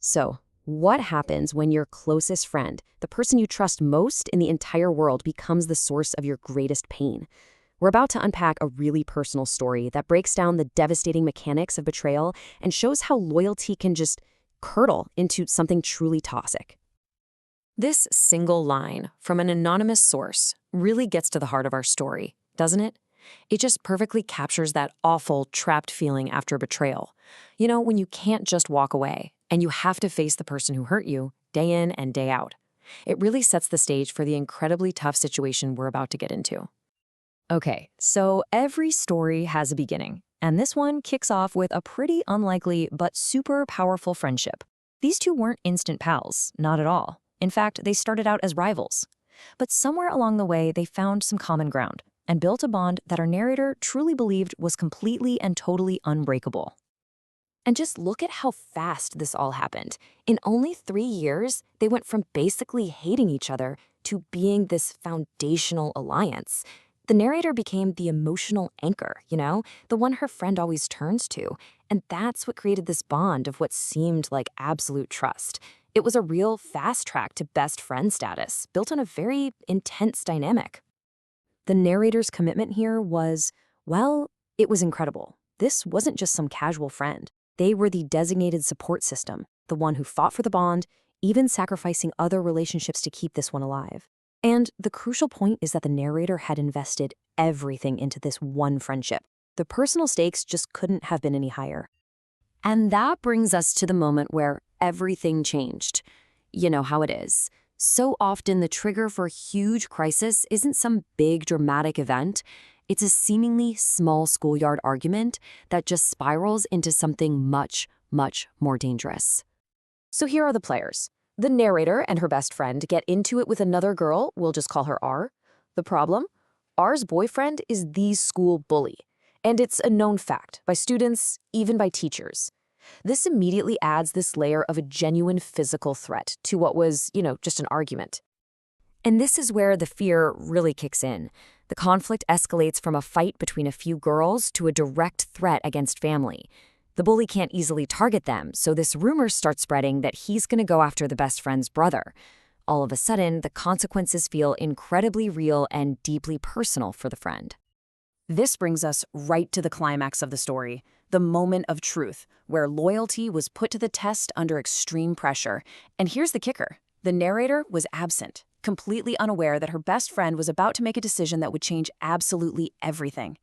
So, what happens when your closest friend, the person you trust most in the entire world, becomes the source of your greatest pain? We're about to unpack a really personal story that breaks down the devastating mechanics of betrayal and shows how loyalty can just curdle into something truly toxic. This single line from an anonymous source really gets to the heart of our story, doesn't it? It just perfectly captures that awful, trapped feeling after betrayal. You know, when you can't just walk away and you have to face the person who hurt you day in and day out. It really sets the stage for the incredibly tough situation we're about to get into. Okay, so every story has a beginning, and this one kicks off with a pretty unlikely but super powerful friendship. These two weren't instant pals, not at all. In fact, they started out as rivals. But somewhere along the way, they found some common ground and built a bond that our narrator truly believed was completely and totally unbreakable. And just look at how fast this all happened. In only 3 years, they went from basically hating each other to being this foundational alliance. The narrator became the emotional anchor, the one her friend always turns to. And that's what created this bond of what seemed like absolute trust. It was a real fast track to best friend status, built on a very intense dynamic. The narrator's commitment here was, well, it was incredible. This wasn't just some casual friend. They were the designated support system, the one who fought for the bond, even sacrificing other relationships to keep this one alive. And the crucial point is that the narrator had invested everything into this one friendship. The personal stakes just couldn't have been any higher. And that brings us to the moment where everything changed. You know how it is. So often the trigger for a huge crisis isn't some big dramatic event. It's a seemingly small schoolyard argument that just spirals into something much, much more dangerous. So here are the players. The narrator and her best friend get into it with another girl, we'll just call her R. The problem? R's boyfriend is the school bully. And it's a known fact by students, even by teachers. This immediately adds this layer of a genuine physical threat to what was, just an argument. And this is where the fear really kicks in. The conflict escalates from a fight between a few girls to a direct threat against family. The bully can't easily target them, so this rumor starts spreading that he's going to go after the best friend's brother. All of a sudden, the consequences feel incredibly real and deeply personal for the friend. This brings us right to the climax of the story, the moment of truth, where loyalty was put to the test under extreme pressure. And here's the kicker. The narrator was absent, completely unaware that her best friend was about to make a decision that would change absolutely everything.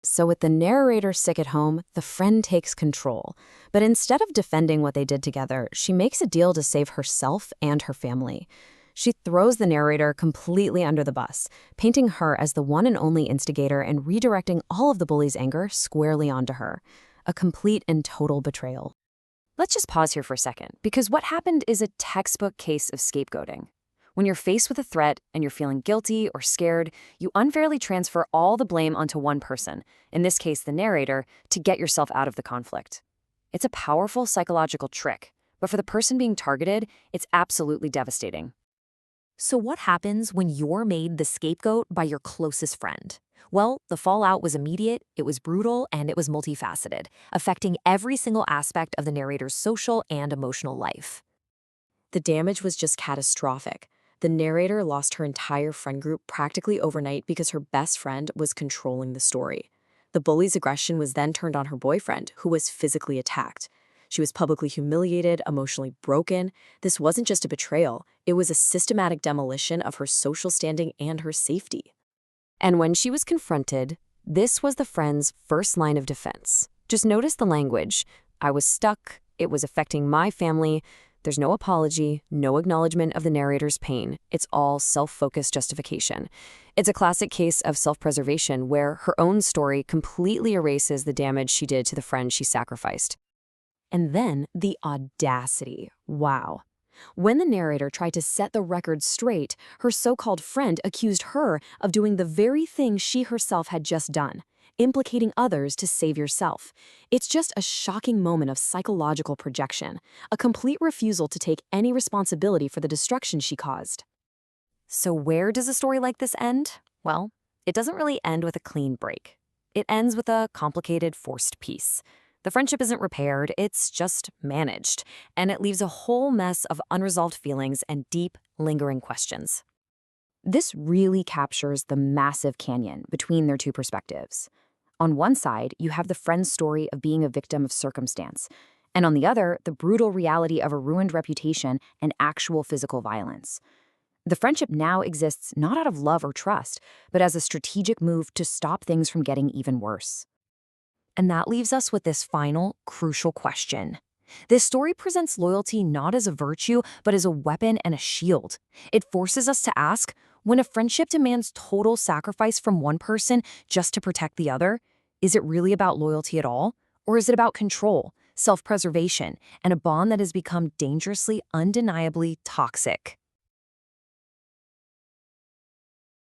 So with the narrator sick at home, the friend takes control. But instead of defending what they did together, she makes a deal to save herself and her family. She throws the narrator completely under the bus, painting her as the one and only instigator and redirecting all of the bully's anger squarely onto her. A complete and total betrayal. Let's just pause here for a second, because what happened is a textbook case of scapegoating. When you're faced with a threat and you're feeling guilty or scared, you unfairly transfer all the blame onto one person, in this case the narrator, to get yourself out of the conflict. It's a powerful psychological trick, but for the person being targeted, it's absolutely devastating. So what happens when you're made the scapegoat by your closest friend? Well, the fallout was immediate, it was brutal, and it was multifaceted, affecting every single aspect of the narrator's social and emotional life. The damage was just catastrophic. The narrator lost her entire friend group practically overnight because her best friend was controlling the story. The bully's aggression was then turned on her boyfriend, who was physically attacked. She was publicly humiliated, emotionally broken. This wasn't just a betrayal, it was a systematic demolition of her social standing and her safety. And when she was confronted, this was the friend's first line of defense. Just notice the language. I was stuck, it was affecting my family. There's no apology, no acknowledgement of the narrator's pain. It's all self-focused justification. It's a classic case of self-preservation where her own story completely erases the damage she did to the friend she sacrificed. And then the audacity. Wow. When the narrator tried to set the record straight, her so-called friend accused her of doing the very thing she herself had just done, implicating others to save yourself. It's just a shocking moment of psychological projection, a complete refusal to take any responsibility for the destruction she caused. So where does a story like this end? Well, it doesn't really end with a clean break. It ends with a complicated, forced peace. The friendship isn't repaired, it's just managed, and it leaves a whole mess of unresolved feelings and deep, lingering questions. This really captures the massive canyon between their two perspectives. On one side, you have the friend's story of being a victim of circumstance, and on the other, the brutal reality of a ruined reputation and actual physical violence. The friendship now exists not out of love or trust, but as a strategic move to stop things from getting even worse. And that leaves us with this final, crucial question. This story presents loyalty not as a virtue, but as a weapon and a shield. It forces us to ask, when a friendship demands total sacrifice from one person just to protect the other, is it really about loyalty at all? Or is it about control, self-preservation, and a bond that has become dangerously, undeniably toxic?